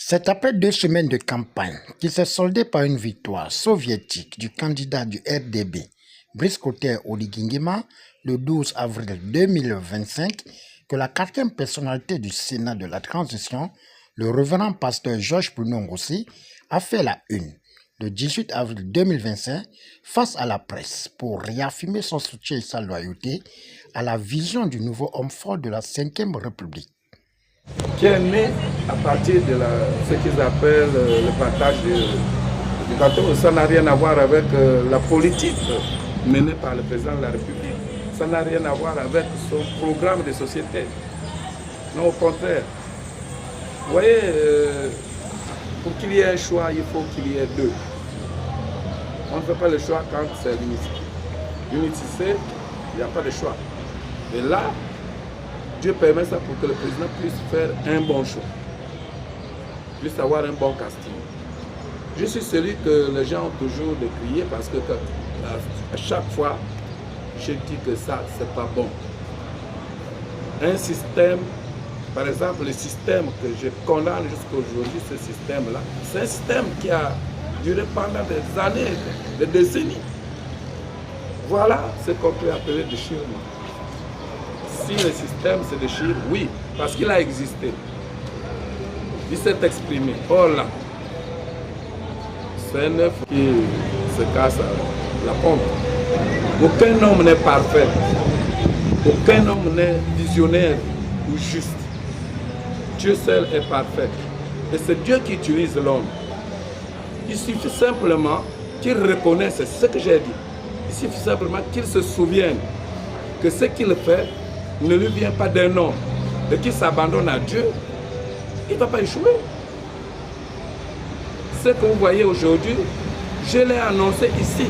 C'est après 2 semaines de campagne qui s'est soldée par une victoire soviétique du candidat du RDB, Brice Clotaire Oligui-Nguema, le 12 avril 2025, que la quatrième personnalité du Sénat de la transition, le révérend pasteur Georges Bruno Ngossi, a fait la une le 18 avril 2025 face à la presse pour réaffirmer son soutien et sa loyauté à la vision du nouveau homme fort de la Ve République. Qui est né à partir de ce qu'ils appellent le partage du gâteau. Ça n'a rien à voir avec la politique menée par le président de la République. Ça n'a rien à voir avec son programme de société. Non, au contraire. Vous voyez, pour qu'il y ait un choix, il faut qu'il y ait deux. On ne fait pas le choix quand c'est l'unicité. L'unicité, il n'y a pas de choix. Et là, Dieu permet ça pour que le président puisse faire un bon choix, puisse avoir un bon casting. Je suis celui que les gens ont toujours décrié parce que à chaque fois, je dis que ça, c'est pas bon. Un système, par exemple, le système que je condamne jusqu'à aujourd'hui, ce système-là, c'est un système qui a duré pendant des années, des décennies. Voilà ce qu'on peut appeler déchirement. Si le système se déchire, oui, parce qu'il a existé. Il s'est exprimé. Or là, c'est un œuf qui se casse la pompe. Aucun homme n'est parfait. Aucun homme n'est visionnaire ou juste. Dieu seul est parfait. Et c'est Dieu qui utilise l'homme. Il suffit simplement qu'il reconnaisse ce que j'ai dit. Il suffit simplement qu'il se souvienne que ce qu'il fait ne lui vient pas d'un homme et qu'il s'abandonne à Dieu, il ne va pas échouer. Ce que vous voyez aujourd'hui, je l'ai annoncé ici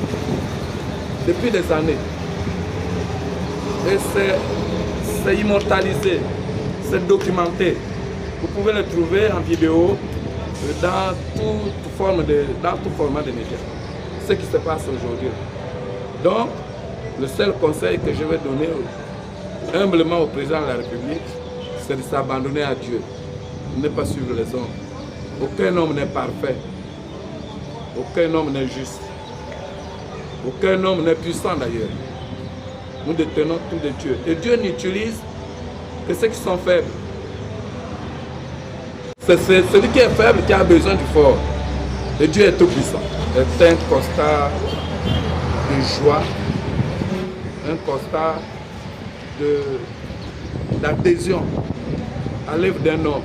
depuis des années. Et c'est immortalisé, c'est documenté. Vous pouvez le trouver en vidéo dans tout format de médias. Ce qui se passe aujourd'hui. Donc, le seul conseil que je vais donner humblement au président de la République, c'est de s'abandonner à Dieu, ne pas suivre les hommes. Aucun homme n'est parfait, aucun homme n'est juste, aucun homme n'est puissant d'ailleurs. Nous détenons tout de Dieu. Et Dieu n'utilise que ceux qui sont faibles. C'est celui qui est faible qui a besoin du fort. Et Dieu est tout puissant. C'est un constat de joie, un constat d'adhésion à l'œuvre d'un homme,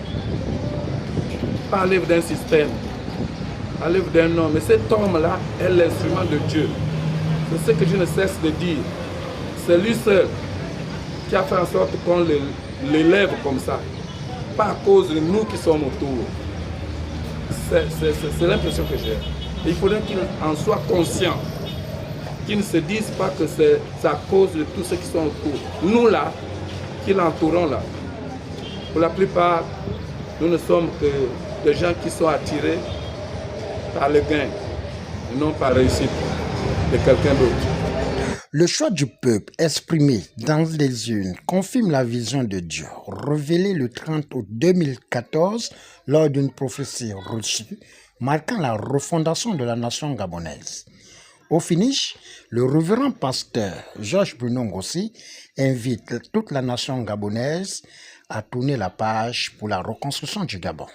pas à l'œuvre d'un système, à l'œuvre d'un homme. Et cet homme-là est l'instrument de Dieu. C'est ce que je ne cesse de dire. C'est lui seul qui a fait en sorte qu'on l'élève comme ça, pas à cause de nous qui sommes autour. C'est l'impression que j'ai. Il faudrait qu'il en soit conscient. Qu'ils ne se disent pas que c'est à cause de tous ceux qui sont autour. Nous là, qui l'entourons là, pour la plupart, nous ne sommes que des gens qui sont attirés par le gain, et non par la réussite de quelqu'un d'autre. Le choix du peuple exprimé dans les urnes confirme la vision de Dieu, révélée le 30 août 2014 lors d'une prophétie reçue, marquant la refondation de la nation gabonaise. Au finish, le révérend pasteur Georges Bruno Ngossi invite toute la nation gabonaise à tourner la page pour la reconstruction du Gabon.